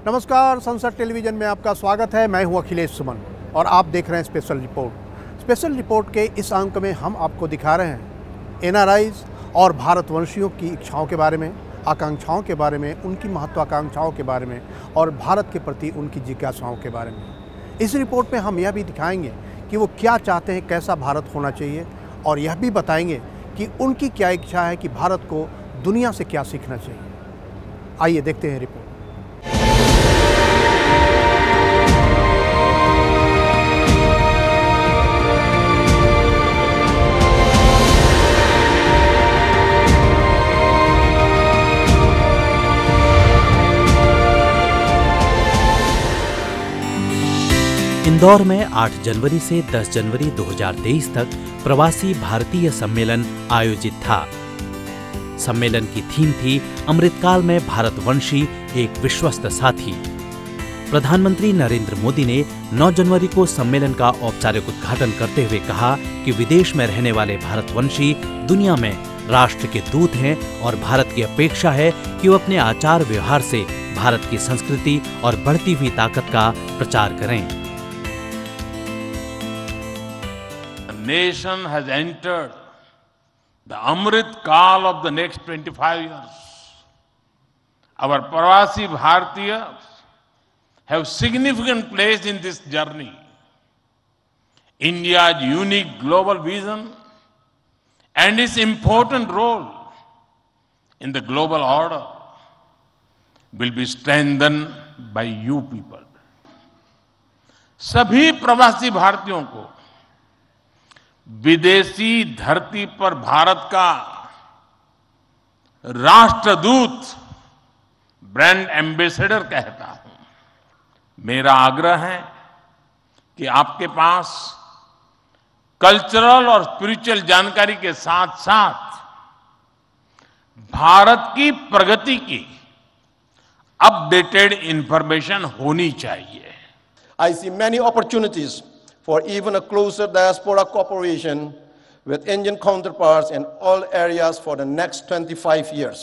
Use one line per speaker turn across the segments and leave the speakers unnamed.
नमस्कार, संसद टेलीविज़न में आपका स्वागत है। मैं हूं अखिलेश सुमन और आप देख रहे हैं स्पेशल रिपोर्ट। स्पेशल रिपोर्ट के इस अंक में हम आपको दिखा रहे हैं एनआरआईज और भारतवंशियों की इच्छाओं के बारे में, आकांक्षाओं के बारे में, उनकी महत्वाकांक्षाओं के बारे में और भारत के प्रति उनकी जिज्ञासाओं के बारे में। इस रिपोर्ट में हम यह भी दिखाएंगे कि वो क्या चाहते हैं, कैसा भारत होना चाहिए, और यह भी बताएंगे कि उनकी क्या इच्छा है कि भारत को दुनिया से क्या सीखना चाहिए। आइए देखते हैं रिपोर्ट।
इंदौर में 8 जनवरी से 10 जनवरी 2023 तक प्रवासी भारतीय सम्मेलन आयोजित था। सम्मेलन की थीम थी अमृतकाल में भारतवंशी एक विश्वस्त साथी। प्रधानमंत्री नरेंद्र मोदी ने 9 जनवरी को सम्मेलन का औपचारिक उद्घाटन करते हुए कहा कि विदेश में रहने वाले भारतवंशी दुनिया में राष्ट्र के दूत हैं और भारत की अपेक्षा है कि वो अपने आचार व्यवहार से भारत की संस्कृति और बढ़ती हुई ताकत का प्रचार करें।
Nation has entered the Amrit Kal of the next 25 years. Our Pravasi Bhartiyas have significant place in this journey. India's unique global vision and its important role in the global order will be strengthened by you people. सभी प्रवासी भारतीयों को विदेशी धरती पर भारत का Rashtradoot, brand ambassador कहता हूं। मेरा आग्रह है कि आपके पास कल्चरल और स्पिरिचुअल जानकारी के साथ साथ भारत की प्रगति की अपडेटेड इंफॉर्मेशन होनी चाहिए।
I see many opportunities for even a closer diaspora cooperation with Indian counterparts in all areas for the next 25 years.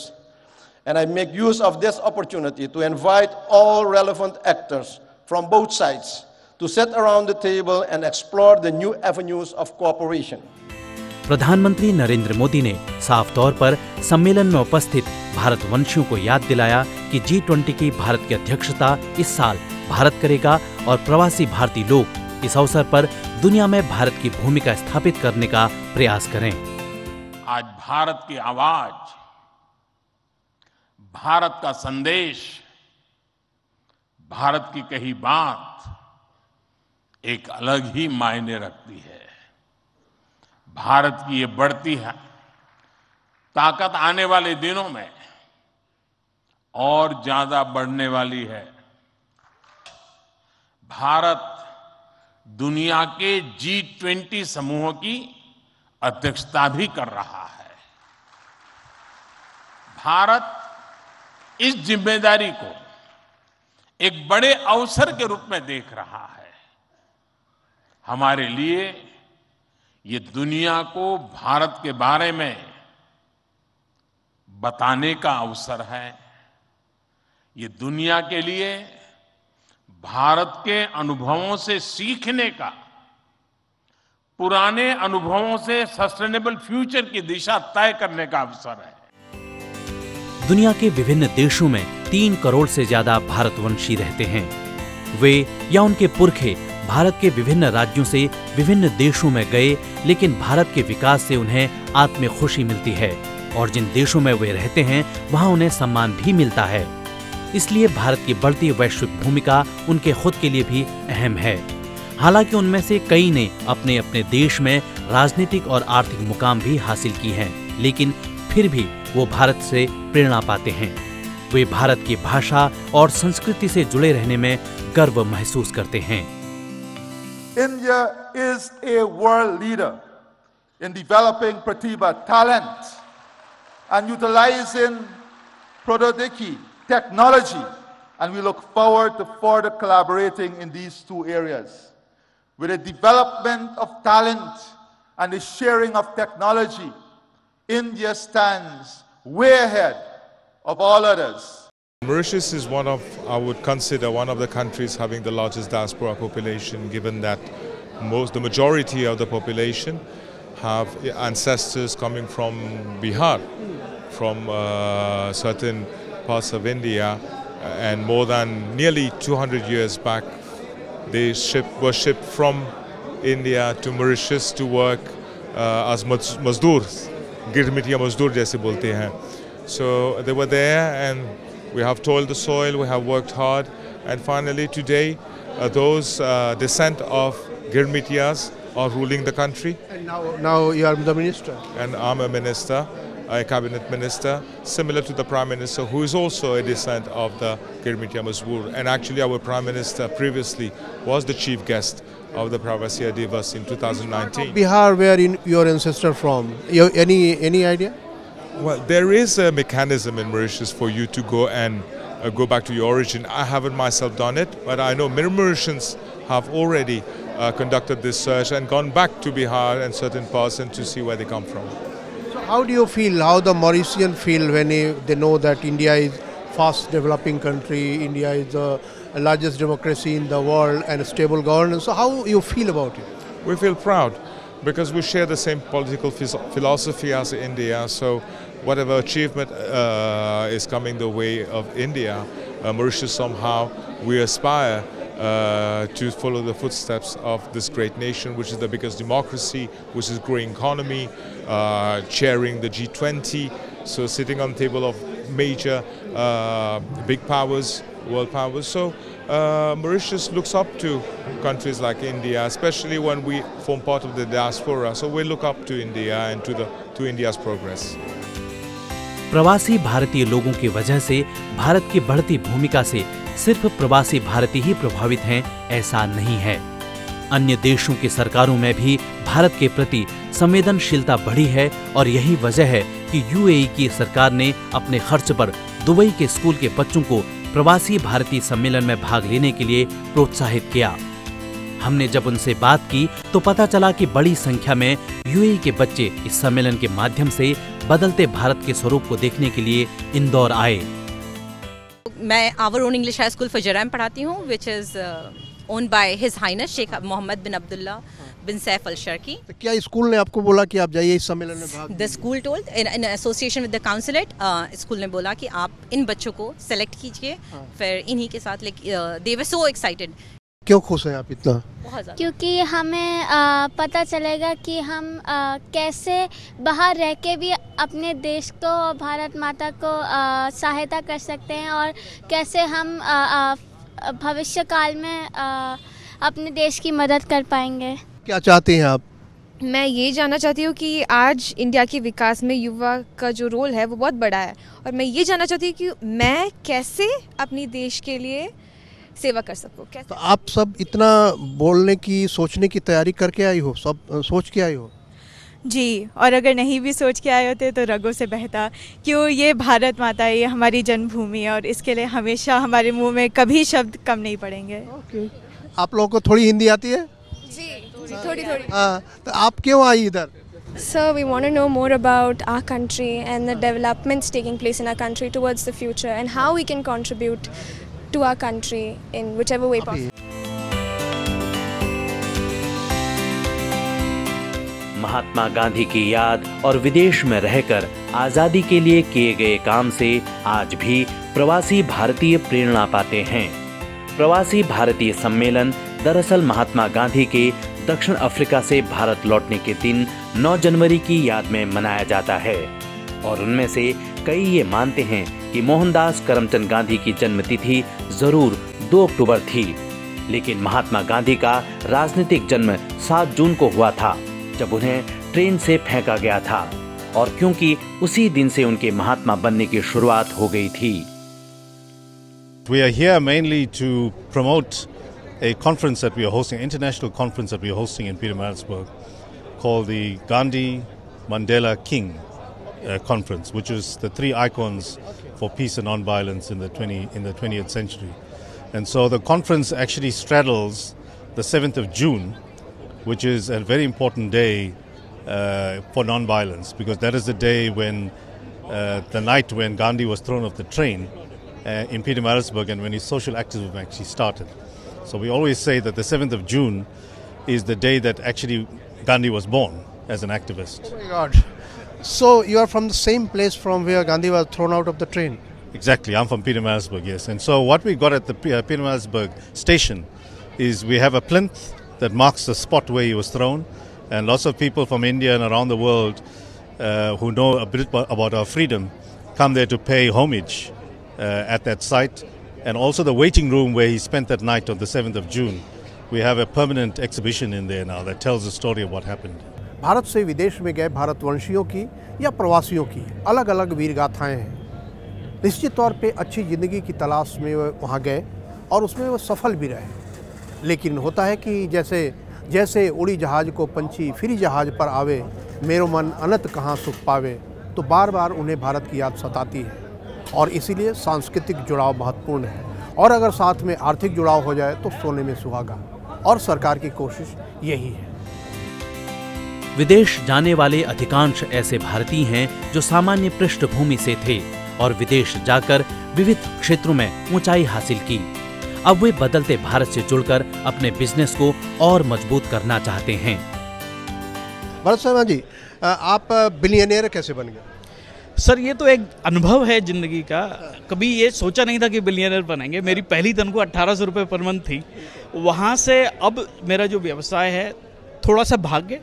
And I make use of this opportunity to invite all relevant actors from both sides to sit around the table and explore the new avenues of cooperation.
प्रधानमंत्री नरेंद्र मोदी ने साफ तौर पर सम्मेलन में उपस्थित भारतवंशियों को याद दिलाया कि G20 की भारत की अध्यक्षता इस साल भारत करेगा और प्रवासी भारतीय लोग इस अवसर पर दुनिया में भारत की भूमिका स्थापित करने का प्रयास करें।
आज भारत की आवाज, भारत का संदेश, भारत की कही बात एक अलग ही मायने रखती है। भारत की ये बढ़ती है ताकत आने वाले दिनों में और ज्यादा बढ़ने वाली है। भारत दुनिया के G20 समूह की अध्यक्षता भी कर रहा है। भारत इस जिम्मेदारी को एक बड़े अवसर के रूप में देख रहा है। हमारे लिए ये दुनिया को भारत के बारे में बताने का अवसर है। ये दुनिया के लिए भारत के अनुभवों से सीखने का, पुराने अनुभवों से सस्टेनेबल फ्यूचर की दिशा तय करने का अवसर है।
दुनिया के विभिन्न देशों में 3 करोड़ से ज्यादा भारतवंशी रहते हैं। वे या उनके पुरखे भारत के विभिन्न राज्यों से विभिन्न देशों में गए, लेकिन भारत के विकास से उन्हें आत्मिक खुशी मिलती है और जिन देशों में वे रहते हैं वहां उन्हें सम्मान भी मिलता है। इसलिए भारत की बढ़ती वैश्विक भूमिका उनके खुद के लिए भी अहम है। हालांकि उनमें से कई ने अपने अपने देश में राजनीतिक और आर्थिक मुकाम भी हासिल की हैं, लेकिन फिर भी वो भारत से प्रेरणा पाते हैं। वे भारत की भाषा और संस्कृति से जुड़े रहने में गर्व महसूस करते हैं।
India is a world leader in developing Pratibha talent and utilizing Prododiki technology, and we look forward to further collaborating in these 2 areas. With the development of talent and the sharing of technology, India stands way ahead of all others.
Mauritius is one of, I would consider, one of the countries having the largest diaspora population, given that the majority of the population have ancestors coming from Bihar, from certain parts of India, and more than nearly 200 years back, they were shipped from India to Mauritius to work as mazdoor, गिरमिटिया मजदूर जैसे बोलते हैं. So they were there, and we have toiled the soil, we have worked hard, and finally today those descent of Girmitiyas are ruling the country.
And now you are the minister.
And I'm a minister, a cabinet minister, similar to the Prime Minister, who is also a descent of the Girmitiya Mazdoor. And actually our Prime Minister previously was the chief guest of the Pravasiya Divas in 2019.
Bihar, where your ancestor from? Any idea?
Well, there is a mechanism in Mauritius for you to go and go back to your origin. I haven't myself done it, but I know many Mauritians have already conducted this search and gone back to Bihar and certain parts and to see where they come from.
So how do you feel, how the Mauritian feel when they know that India is fast developing country, India is the largest democracy in the world and a stable governance? So how you feel about it?
We feel proud because we share the same political philosophy as India. So whatever achievement is coming the way of India, Mauritius somehow, we aspire to follow the footsteps of this great nation, which is the biggest democracy, which is growing economy, chairing the G20, so sitting on the table of major big powers, world powers. So Mauritius looks up to countries like India, especially when we form part of the diaspora. So we look up to India and to India's progress.
प्रवासी भारतीय लोगों की वजह से भारत की बढ़ती भूमिका से सिर्फ प्रवासी भारतीय ही प्रभावित हैं, ऐसा नहीं है. अन्य देशों की सरकारों में भी भारत के प्रति संवेदनशीलता बढ़ी है और यही वजह है कि यूएई की सरकार ने अपने खर्च पर दुबई के स्कूल के बच्चों को प्रवासी भारतीय सम्मेलन में भाग लेने के लिए प्रोत्साहित किया. हमने जब उनसे बात की तो पता चला कि बड़ी संख्या में यूएई के बच्चे इस सम्मेलन के माध्यम से बदलते भारत के स्वरूप को देखने के लिए इंदौर आए.
मैं our own English high school Fujairah में पढ़ाती हूँ, which is owned by his highness Sheikh Mohammed bin Abdullah bin Saif Al Sharqi.
तो क्या स्कूल ने आपको बोला कि आप जाइए इस सम्मेलन में भाग?
The school told in association with the consulate, school ने बोला कि आप इन बच्चों को सेलेक्ट कीजिए, फिर इन्हीं के साथ दे वर सो एक्साइटेड.
क्यों खुश हैं आप इतना?
क्योंकि हमें पता चलेगा कि हम कैसे बाहर रह के भी अपने देश को, भारत माता को सहायता कर सकते हैं और कैसे हम भविष्य काल में अपने देश की मदद कर पाएंगे.
क्या चाहते हैं आप?
मैं ये जानना चाहती हूँ कि आज इंडिया के विकास में युवा का जो रोल है वो बहुत बड़ा है, और मैं ये जानना चाहती हूँ कि मैं कैसे अपनी देश के लिए सेवा कर सकूं.
तो आप सब इतना बोलने की, सोचने की तैयारी करके आई हो, सब सोच के आई हो?
जी, और अगर नहीं भी सोच के आए होते तो रगों से बहता. क्यों, ये भारत माता है, ये हमारी जन्मभूमि है और इसके लिए हमेशा हमारे मुंह में कभी शब्द कम नहीं पड़ेंगे.
आप लोगों को थोड़ी हिंदी आती है?
जी, थोड़ी.
हाँ, तो आप क्यों आई इधर?
Sir, we want to know more about our country and the developments taking place in our country towards the future and how we can contribute to our country in whichever way possible.
Mahatma Gandhi की याद और विदेश में रहकर आजादी के लिए किए गए काम से आज भी प्रवासी भारतीय प्रेरणा पाते हैं. प्रवासी भारतीय सम्मेलन दरअसल महात्मा गांधी के दक्षिण अफ्रीका से भारत लौटने के दिन 9 जनवरी की याद में मनाया जाता है, और उनमें से कई ये मानते हैं कि मोहनदास करमचंद गांधी की जन्मतिथि जरूर 2 अक्टूबर थी, लेकिन महात्मा गांधी का राजनीतिक जन्म 7 जून को हुआ था, जब उन्हें ट्रेन से फेंका गया था, और क्योंकि उसी दिन से उनके महात्मा बनने की शुरुआत हो गई थी.
We are here mainly to promote a conference that we are hosting, an international conference that we are hosting in Pietermaritzburg, called the Gandhi Mandela King Conference, which is the 3 icons for peace and non-violence in the 20th century. And so the conference actually straddles the 7th of June, which is a very important day for non-violence, because that is the day when, the night when Gandhi was thrown off the train, in Pietermaritzburg and when his social activism actually started. So we always say that the 7th of June is the day that actually Gandhi was born as an activist.
Oh my God. So you are from the same place from where Gandhi was thrown out of the train?
Exactly. I'm from Pietermaritzburg, yes. And so what we got at the Pietermaritzburg station is we have a plinth that marks the spot where he was thrown. And lots of people from India and around the world who know a bit about our freedom come there to pay homage at that site. And also the waiting room where he spent that night on the 7th of June. We have a permanent exhibition in there now that tells the story of what happened.
Bharat से विदेश में गए भारतवंशियों की या प्रवासियों की अलग अलग वीर गाथाएँ हैं। निश्चित तौर पे अच्छी ज़िंदगी की तलाश में वो वहाँ गए और उसमें वो सफल भी रहे। लेकिन होता है कि जैसे उड़ी जहाज़ को पंछी फिरी जहाज़ पर आवे, मेरो मन अनंत कहाँ सुख पावे, तो बार बार उन्हें भारत की याद सताती है और इसीलिए सांस्कृतिक जुड़ाव महत्वपूर्ण है। और अगर साथ में आर्थिक जुड़ाव हो जाए तो सोने में सुहागा, और सरकार की कोशिश यही है।
विदेश जाने वाले अधिकांश ऐसे भारतीय हैं जो सामान्य पृष्ठभूमि से थे और विदेश जाकर विविध क्षेत्रों में ऊंचाई हासिल की। अब वे बदलते भारत से जुड़कर अपने बिजनेस को और मजबूत करना चाहते हैं।
भरत शर्मा जी, आप बिलियनियर कैसे बन गए?
सर, ये तो एक अनुभव है ज़िंदगी का। कभी ये सोचा नहीं था कि बिलियनर बनेंगे। मेरी पहली तनख्वाह 1800 रुपये पर मंथ थी। वहाँ से अब मेरा जो व्यवसाय है, थोड़ा सा भाग्य,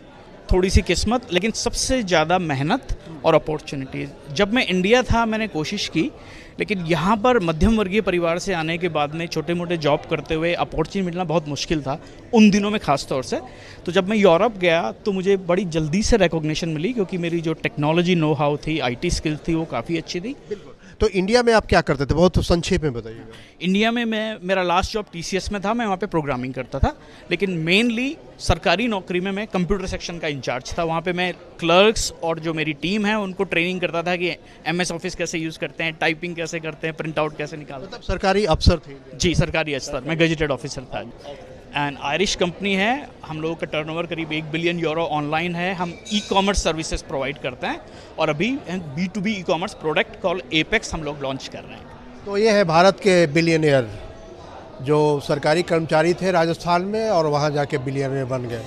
थोड़ी सी किस्मत, लेकिन सबसे ज़्यादा मेहनत और अपॉर्चुनिटीज़। जब मैं इंडिया था मैंने कोशिश की, लेकिन यहाँ पर मध्यम वर्गीय परिवार से आने के बाद में छोटे मोटे जॉब करते हुए अपॉर्चुनिटी मिलना बहुत मुश्किल था उन दिनों में ख़ास तौर से। तो जब मैं यूरोप गया तो मुझे बड़ी जल्दी से रिकॉग्निशन मिली, क्योंकि मेरी जो टेक्नोलॉजी नो हाउ थी, IT स्किल्स थी, वो काफ़ी अच्छी थी।
तो इंडिया में आप क्या करते थे, बहुत संक्षेप में बताइएगा।
इंडिया में मेरा लास्ट जॉब TCS में था, मैं वहाँ पे प्रोग्रामिंग करता था, लेकिन मेनली सरकारी नौकरी में मैं कंप्यूटर सेक्शन का इंचार्ज था। वहाँ पे मैं क्लर्क्स और जो मेरी टीम है उनको ट्रेनिंग करता था कि MS ऑफिस कैसे यूज़ करते हैं, टाइपिंग कैसे करते हैं, प्रिंट आउट कैसे निकालते हैं।
मतलब सरकारी अफसर थे?
जी, सरकारी अफसर, मैं गजेटेड ऑफिसर था। एंड आयरिश कंपनी है, हम लोगों का टर्नओवर करीब 1 बिलियन यूरो ऑनलाइन है। हम ई-कॉमर्स सर्विसेज प्रोवाइड करते हैं और अभी B2B e-commerce product call apex हम लोग लॉन्च कर रहे हैं।
तो ये है भारत के बिलियनियर जो सरकारी कर्मचारी थे राजस्थान में और वहाँ जाके बिलियनियर बन गए।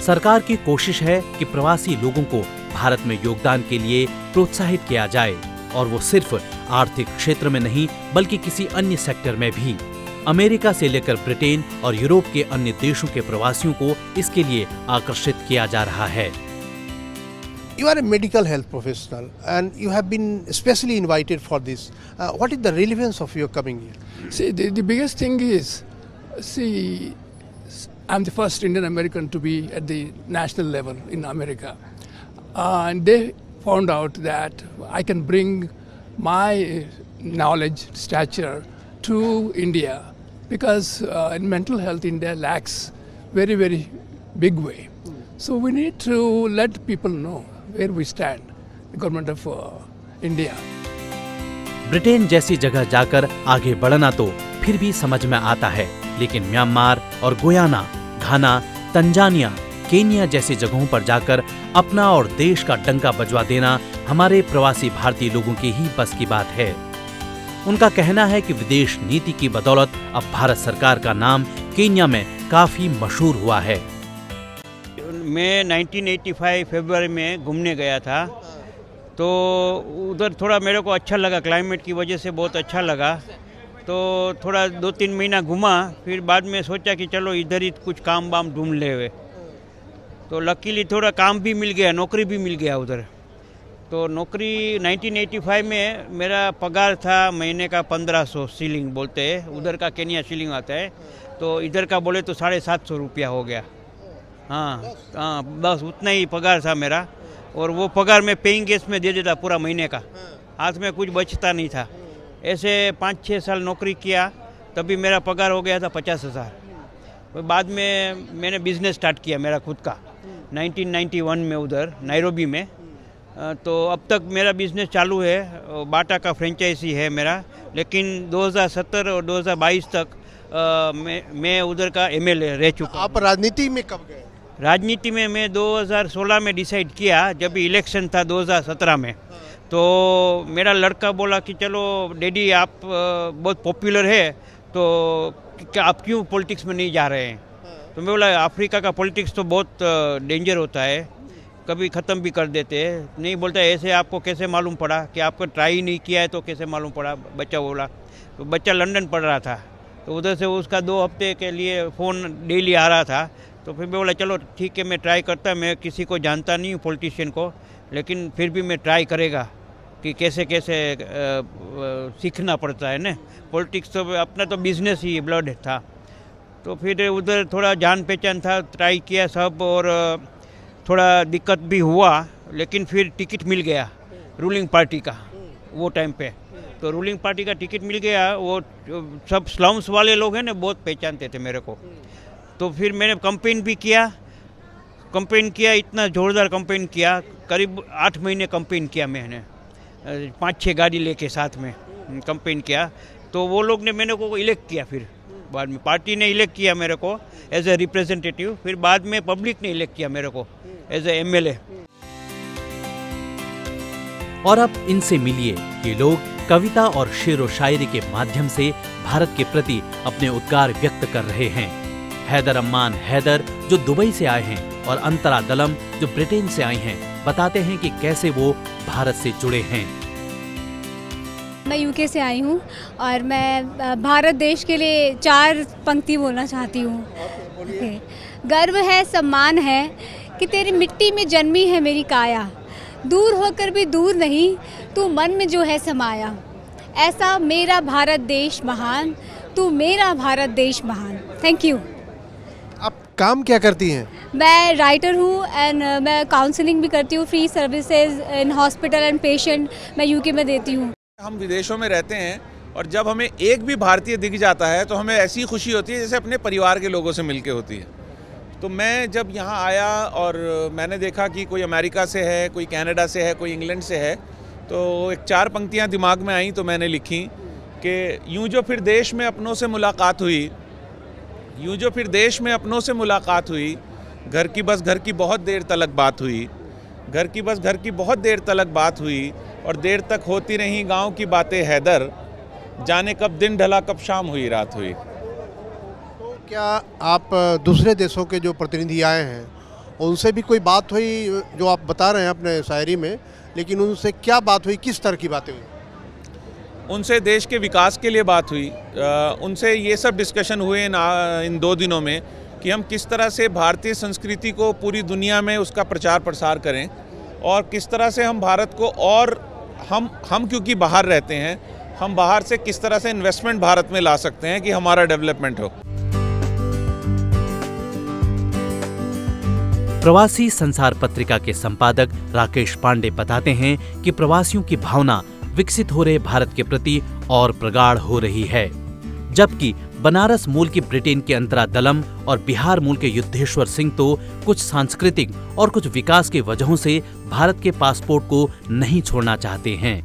सरकार की कोशिश है कि प्रवासी लोगों को भारत में योगदान के लिए प्रोत्साहित किया जाए, और वो सिर्फ आर्थिक क्षेत्र में नहीं बल्कि किसी अन्य सेक्टर में भी। अमेरिका से लेकर ब्रिटेन और यूरोप के अन्य देशों के प्रवासियों को इसके लिए आकर्षित किया जा रहा है।
You are a medical health professional and you have been specially invited for this. What is the relevance of your coming here?
See, the biggest thing is, see, I'm the first Indian American to be at the national level in America. And they found out that I can bring my knowledge, stature to India, because in mental health India lacks very, very big way. So we need to let people know where we stand, the government of India.
Britain जैसी जगह जाकर आगे बढ़ना तो फिर भी समझ में आता है, लेकिन म्यांमार और गुयाना, घाना, तंजानिया, केन्या जैसी जगहों पर जाकर अपना और देश का डंका बजवा देना हमारे प्रवासी भारतीय लोगों की ही बस की बात है। उनका कहना है कि विदेश नीति की बदौलत अब भारत सरकार का नाम केन्या में काफी मशहूर हुआ है।
मैं 1985 फरवरी में घूमने गया था, तो उधर थोड़ा मेरे को अच्छा लगा, क्लाइमेट की वजह से बहुत अच्छा लगा। तो थोड़ा 2-3 महीना घूमा, फिर बाद में सोचा कि चलो इधर ही कुछ काम वाम ढूंढ ले हुए। तो लकीली थोड़ा काम भी मिल गया, नौकरी भी मिल गया उधर। तो नौकरी 1985 में मेरा पगार था महीने का 1500 सीलिंग बोलते हैं, उधर का केन्या सीलिंग आता है, तो इधर का बोले तो 750 रुपया हो गया। हाँ, बस उतना ही पगार था मेरा, और वो पगार मैं पेइंग गेस्ट में दे देता पूरा महीने का, हाथ में कुछ बचता नहीं था। ऐसे 5-6 साल नौकरी किया, तभी मेरा पगार हो गया था 50,000। बाद में मैंने बिज़नेस स्टार्ट किया मेरा खुद का 1991 में उधर नैरोबी में। तो अब तक मेरा बिज़नेस चालू है, बाटा का फ्रेंचाइजी है मेरा, लेकिन 2017 और 2022 तक मैं उधर का MLA रह चुका।
आप राजनीति में कब गए?
राजनीति में मैं 2016 में डिसाइड किया, जब इलेक्शन था 2017 में, तो मेरा लड़का बोला कि चलो डैडी आप बहुत पॉपुलर है तो क्या आप क्यों पॉलिटिक्स में नहीं जा रहे हैं। तो मैं बोला अफ्रीका का पॉलिटिक्स तो बहुत डेंजर होता है, कभी ख़त्म भी कर देते हैं। नहीं बोलता ऐसे आपको कैसे मालूम पड़ा कि आपको ट्राई नहीं किया है तो कैसे मालूम पड़ा। बच्चा बोला, तो बच्चा लंदन पढ़ रहा था तो उधर से उसका 2 हफ्ते के लिए फ़ोन डेली आ रहा था। तो फिर मैं बोला चलो ठीक है मैं ट्राई करता, मैं किसी को जानता नहीं हूँ पॉलिटिशियन को, लेकिन फिर भी मैं ट्राई करेगा कि कैसे कैसे सीखना पड़ता है ना। पॉलिटिक्स तो अपना तो बिजनेस ही ब्लड था। तो फिर उधर थोड़ा जान पहचान था, ट्राई किया सब और थोड़ा दिक्कत भी हुआ, लेकिन फिर टिकट मिल गया रूलिंग पार्टी का वो टाइम पे। तो रूलिंग पार्टी का टिकट मिल गया, वो सब स्लम्स वाले लोग हैं ना बहुत पहचानते थे मेरे को। तो फिर मैंने कंपेन भी किया, इतना ज़ोरदार कंपेन किया, करीब 8 महीने कंपेन किया मैंने, 5-6 गाड़ी लेके साथ में कंपेन किया। तो वो लोग ने मैंने को इलेक्ट किया, फिर बाद में पार्टी ने इलेक्ट किया मेरे को एज ए रिप्रेजेंटेटिव, फिर बाद में पब्लिक ने इलेक्ट किया मेरे को एज ए MLA।
और अब इनसे मिलिए, ये लोग कविता और शेर व शायरी के माध्यम से भारत के प्रति अपने उद्गार व्यक्त कर रहे हैं। हैदर अम्मान हैदर जो दुबई से आए हैं और अंतरा दलम जो ब्रिटेन से आई हैं, बताते हैं कि कैसे वो भारत से जुड़े हैं।
मैं UK से आई हूँ और मैं भारत देश के लिए 4 पंक्ति बोलना चाहती हूँ। गर्व है, सम्मान है कि तेरी मिट्टी में जन्मी है मेरी काया, दूर होकर भी दूर नहीं तू मन में जो है समाया। ऐसा मेरा भारत देश महान, तू मेरा भारत देश महान। Thank you.
आप काम क्या करती हैं?
मैं राइटर हूँ एंड मैं काउंसलिंग भी करती हूँ, free services in hospital and patient मैं UK में देती हूँ।
हम विदेशों में रहते हैं और जब हमें एक भी भारतीय दिख जाता है तो हमें ऐसी खुशी होती है जैसे अपने परिवार के लोगों से मिलके होती है। तो मैं जब यहाँ आया और मैंने देखा कि कोई अमेरिका से है, कोई कनाडा से है, कोई इंग्लैंड से है, तो एक 4 पंक्तियाँ दिमाग में आईं तो मैंने लिखी कि यूँ जो फिर देश में अपनों से मुलाकात हुई, यूँ जो फिर देश में अपनों से मुलाकात हुई, घर की बस घर की बहुत देर तलक बात हुई, घर की बस घर की बहुत देर तलक बात हुई और देर तक होती रही गांव की बातें हैदर, जाने कब दिन ढला कब शाम हुई रात हुई।
तो क्या आप दूसरे देशों के जो प्रतिनिधि आए हैं उनसे भी कोई बात हुई, जो आप बता रहे हैं अपने शायरी में, लेकिन उनसे क्या बात हुई, किस तरह की बातें हुई?
उनसे देश के विकास के लिए बात हुई, उनसे ये सब डिस्कशन हुए इन 2 दिनों में कि हम किस तरह से भारतीय संस्कृति को पूरी दुनिया में उसका प्रचार प्रसार करें और किस तरह से हम भारत को और हम क्योंकि बाहर रहते हैं, हम बाहर से किस तरह से इन्वेस्टमेंट भारत में ला सकते हैं कि हमारा डेवलपमेंट हो।
प्रवासी संसार पत्रिका के संपादक राकेश पांडे बताते हैं कि प्रवासियों की भावना विकसित हो रहे भारत के प्रति और प्रगाढ़ हो रही है, जबकि बनारस मूल की ब्रिटेन के अंतरा दलम और बिहार मूल के युद्धेश्वर सिंह तो कुछ सांस्कृतिक और कुछ विकास के वजहों से भारत के पासपोर्ट को नहीं छोड़ना चाहते हैं।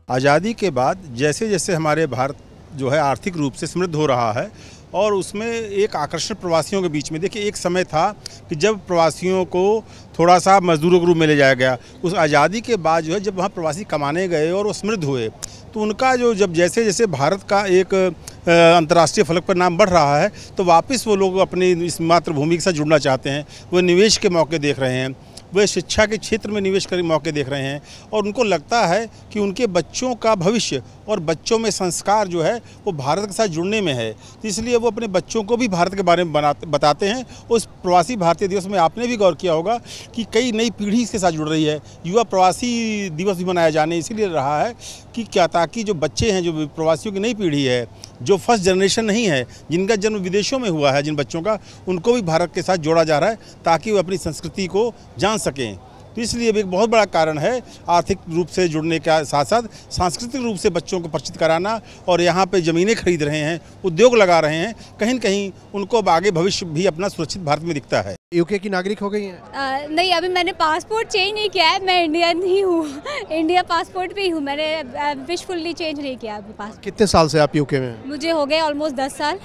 आज़ादी के बाद जैसे जैसे हमारे भारत जो है आर्थिक रूप से समृद्ध हो रहा है और उसमें एक आकर्षण प्रवासियों के बीच में, देखिए एक समय था कि जब प्रवासियों को थोड़ा सा मजदूरों के रूप में ले जाया गया। उस आज़ादी के बाद जो है जब वहाँ प्रवासी कमाने गए और वो समृद्ध हुए तो उनका जो जब जैसे जैसे भारत का एक अंतर्राष्ट्रीय फलक पर नाम बढ़ रहा है तो वापस वो लोग अपनी इस मातृभूमि के साथ जुड़ना चाहते हैं। वो निवेश के मौके देख रहे हैं, वे शिक्षा के क्षेत्र में निवेश करने मौके देख रहे हैं और उनको लगता है कि उनके बच्चों का भविष्य और बच्चों में संस्कार जो है वो भारत के साथ जुड़ने में है। तो इसलिए वो अपने बच्चों को भी भारत के बारे में बताते हैं। उस प्रवासी भारतीय दिवस में आपने भी गौर किया होगा कि कई नई पीढ़ी इसके साथ जुड़ रही है। युवा प्रवासी दिवस भी मनाया जाने इसीलिए रहा है कि क्या, ताकि जो बच्चे हैं, जो प्रवासियों की नई पीढ़ी है, जो फर्स्ट जनरेशन नहीं है, जिनका जन्म विदेशों में हुआ है, जिन बच्चों का, उनको भी भारत के साथ जोड़ा जा रहा है ताकि वो अपनी संस्कृति को जान सकें। तो इसलिए एक बहुत बड़ा कारण है आर्थिक रूप से जुड़ने के साथ साथ सांस्कृतिक रूप से बच्चों को परिचित कराना। और यहाँ पे ज़मीनें खरीद रहे हैं, उद्योग लगा रहे हैं, कहीं न कहीं उनको अब आगे भविष्य भी अपना सुरक्षित भारत में दिखता है।
UK की नागरिक हो गई हैं?
नहीं, अभी मैंने पासपोर्ट चेंज नहीं किया है, मैं इंडियन ही हूँ, इंडिया पासपोर्ट पे ही हूँ, मैंने विशफुली चेंज नहीं किया अभी पासपोर्ट।
कितने साल से आप UK में हैं?
मुझे हो गए ऑलमोस्ट 10 साल।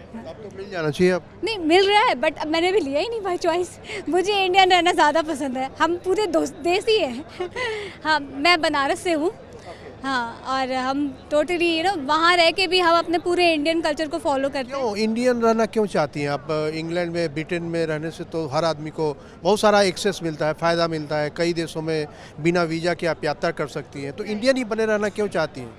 अब तो मिल जाना चाहिए अब।
नहीं मिल रहा है, बट मैंने भी लिया ही नहीं बाय चॉइस। मुझे इंडियन रहना ज़्यादा पसंद है। हम पूरे देसी हैं। हाँ, मैं बनारस से हूँ। हाँ, और हम टोटली वहाँ रह के भी हम अपने पूरे इंडियन कल्चर को फॉलो करते हैं।
इंडियन रहना क्यों चाहती हैं आप? इंग्लैंड में, ब्रिटेन में रहने से तो हर आदमी को बहुत सारा एक्सेस मिलता है, फ़ायदा मिलता है। कई देशों में बिना वीज़ा के आप यात्रा कर सकती हैं। तो इंडियन ही बने रहना क्यों चाहती हैं?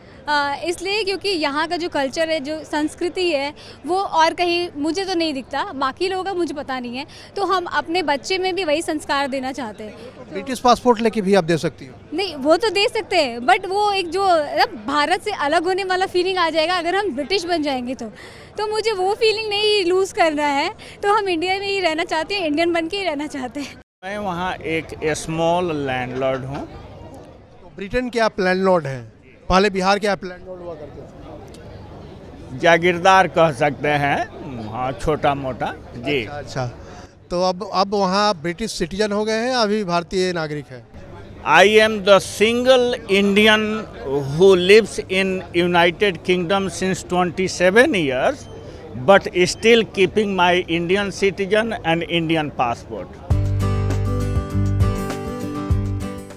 इसलिए क्योंकि यहाँ का जो कल्चर है, जो संस्कृति है, वो और कहीं मुझे तो नहीं दिखता। बाकी लोगों का मुझे पता नहीं है। तो हम अपने बच्चे में भी वही संस्कार देना चाहते हैं।
ब्रिटिश पासपोर्ट लेके भी आप दे सकती हो?
नहीं, वो तो दे सकते हैं, बट वो एक जो भारत से अलग होने वाला फीलिंग आ जाएगा अगर हम ब्रिटिश बन जाएंगे तो मुझे वो फीलिंग नहीं लूज़ करना है। तो हम इंडिया में ही रहना चाहते हैं, इंडियन बन के ही रहना चाहते हैं।
मैं वहाँ एक स्मॉल लैंडलॉर्ड हूँ।
तो ब्रिटेन के आप लैंडलॉर्ड हैं, पहले बिहार के आप लैंडलॉर्ड हुआ करते थे?
जागीरदार कह सकते हैं, हाँ, छोटा मोटा जी।
अच्छा, तो अब वहाँ ब्रिटिश सिटीजन हो गए हैं, अभी भारतीय नागरिक है?
I am the single Indian who lives in United Kingdom since 27 years, but still keeping my Indian citizen and Indian passport.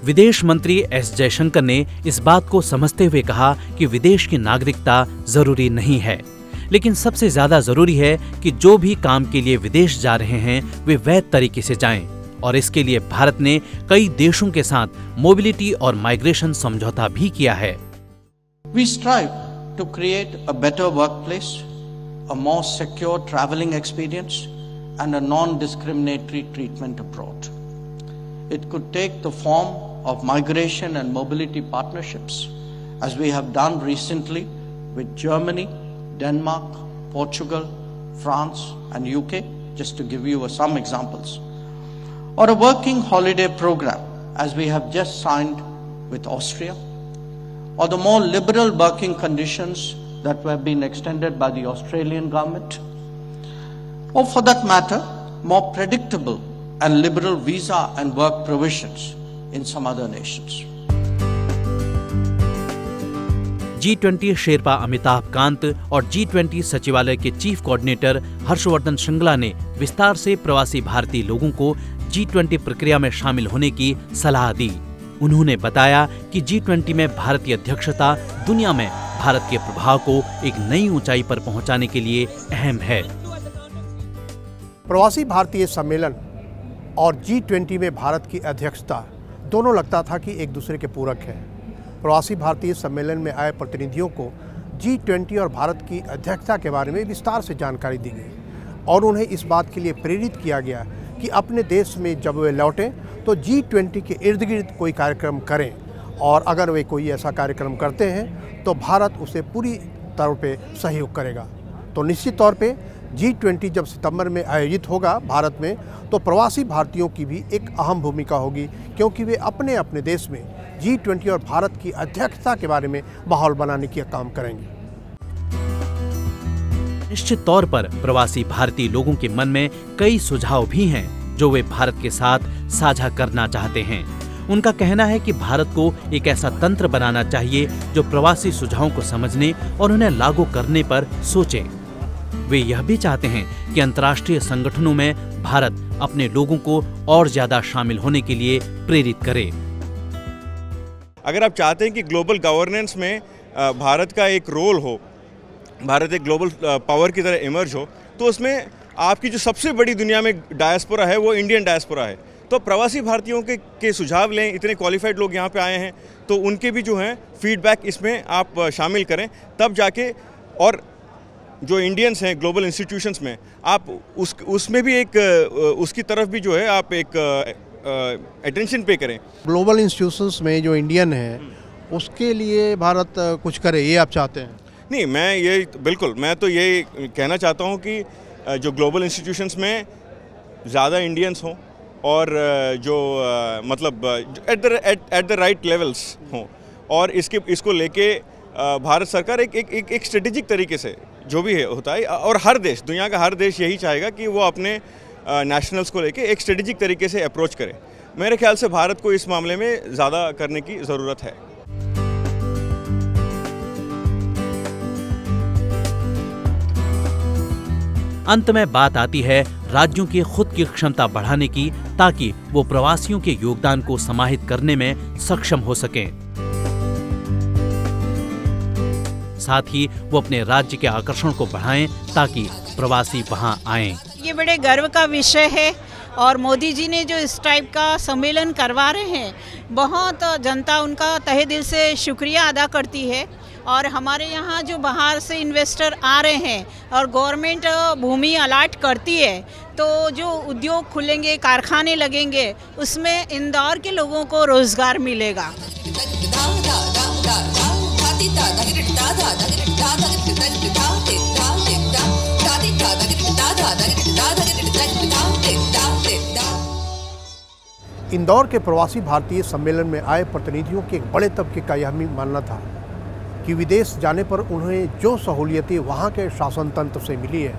विदेश मंत्री एस जयशंकर ने इस बात को समझते हुए कहा कि विदेश की नागरिकता जरूरी नहीं है, लेकिन सबसे ज्यादा जरूरी है कि जो भी काम के लिए विदेश जा रहे हैं वे वैध तरीके से जाएं। और इसके लिए भारत ने कई देशों के साथ मोबिलिटी और माइग्रेशन समझौता भी किया है।
We strive to create a better workplace, a more secure traveling experience, and a non-discriminatory treatment abroad. It could take the form of migration and mobility partnerships, as we have done recently with Germany, Denmark, Portugal, France, and UK, just to give you some examples. Or a working holiday program, as we have just signed with Austria, or the more liberal working conditions that have been extended by the Australian government, or for that matter, more predictable and liberal visa and work provisions in some other nations.
G20 Sherpa Amitabh Kant और G20 सचिवालय के chief coordinator Harshvardhan Shringla ने विस्तार से प्रवासी भारतीय लोगों को G20 प्रक्रिया में शामिल होने की सलाह दी। उन्होंने बताया कि G20 में भारत की अध्यक्षता दुनिया में भारत के प्रभाव को एक नई ऊंचाई पर पहुंचाने के लिए अहम है।
प्रवासी भारतीय सम्मेलन और G20 में भारत की अध्यक्षता दोनों लगता था कि एक दूसरे के पूरक है। प्रवासी भारतीय सम्मेलन में आए प्रतिनिधियों को G20 और भारत की अध्यक्षता के बारे में विस्तार से जानकारी दी गई और उन्हें इस बात के लिए प्रेरित किया गया कि अपने देश में जब वे लौटें तो G20 के इर्द गिर्द कोई कार्यक्रम करें, और अगर वे कोई ऐसा कार्यक्रम करते हैं तो भारत उसे पूरी तौर पे सहयोग करेगा। तो निश्चित तौर पे G20 जब सितंबर में आयोजित होगा भारत में, तो प्रवासी भारतीयों की भी एक अहम भूमिका होगी, क्योंकि वे अपने अपने देश में G20 और भारत की अध्यक्षता के बारे में माहौल बनाने की काम करेंगे।
निश्चित तौर पर प्रवासी भारतीय लोगों के मन में कई सुझाव भी हैं जो वे भारत के साथ साझा करना चाहते हैं। उनका कहना है कि भारत को एक ऐसा तंत्र बनाना चाहिए जो प्रवासी सुझावों को समझने और उन्हें लागू करने पर सोचे। वे यह भी चाहते हैं कि अंतर्राष्ट्रीय संगठनों में भारत अपने लोगों को और ज्यादा शामिल होने के लिए प्रेरित करे।
अगर आप चाहते हैं कि ग्लोबल गवर्नेंस में भारत का एक रोल हो, भारत एक ग्लोबल पावर की तरह इमर्ज हो, तो उसमें आपकी जो सबसे बड़ी दुनिया में डायस्पोरा है वो इंडियन डायस्पोरा है। तो प्रवासी भारतीयों के सुझाव लें, इतने क्वालिफाइड लोग यहाँ पे आए हैं तो उनके भी जो हैं फीडबैक इसमें आप शामिल करें, तब जाके, और जो इंडियंस हैं ग्लोबल इंस्टीट्यूशंस में आप उसमें भी एक उसकी तरफ भी जो है आप एक अटेंशन पे करें।
ग्लोबल इंस्टीट्यूशंस में जो इंडियन है उसके लिए भारत कुछ करे, ये आप चाहते हैं?
नहीं, मैं ये बिल्कुल, मैं तो ये कहना चाहता हूँ कि जो ग्लोबल इंस्टीट्यूशंस में ज़्यादा इंडियंस हों और जो मतलब एट द राइट लेवल्स हों, और इसको लेके भारत सरकार एक स्ट्रेटेजिक तरीके से जो भी होता है, और हर देश, दुनिया का हर देश यही चाहेगा कि वो अपने नेशनल्स को लेके एक स्ट्रेटेजिक तरीके से अप्रोच करे। मेरे ख्याल से भारत को इस मामले में ज़्यादा करने की ज़रूरत है।
अंत में बात आती है राज्यों की खुद की क्षमता बढ़ाने की, ताकि वो प्रवासियों के योगदान को समाहित करने में सक्षम हो सकें। साथ ही वो अपने राज्य के आकर्षण को बढ़ाएं ताकि प्रवासी वहां आएं।
ये बड़े गर्व का विषय है और मोदी जी ने जो इस टाइप का सम्मेलन करवा रहे हैं, बहुत जनता उनका तहे दिल से शुक्रिया अदा करती है। और हमारे यहाँ जो बाहर से इन्वेस्टर आ रहे हैं और गवर्नमेंट भूमि अलाट करती है, तो जो उद्योग खुलेंगे, कारखाने लगेंगे, उसमें इंदौर के लोगों को रोजगार मिलेगा।
इंदौर के प्रवासी भारतीय सम्मेलन में आए प्रतिनिधियों के एक बड़े तबके का यह भी मानना था कि विदेश जाने पर उन्हें जो सहूलियतें वहाँ के शासन तंत्र से मिली है,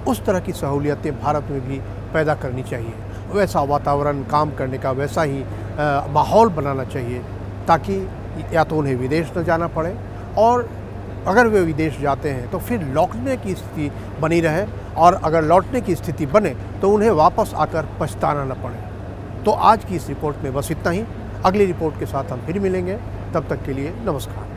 उस तरह की सहूलियतें भारत में भी पैदा करनी चाहिए। वैसा वातावरण, काम करने का वैसा ही माहौल बनाना चाहिए, ताकि या तो उन्हें विदेश न जाना पड़े, और अगर वे विदेश जाते हैं तो फिर लौटने की स्थिति बनी रहे, और अगर लौटने की स्थिति बने तो उन्हें वापस आकर पछताना न पड़े। तो आज की इस रिपोर्ट में बस इतना ही। अगली रिपोर्ट के साथ हम फिर मिलेंगे, तब तक के लिए नमस्कार।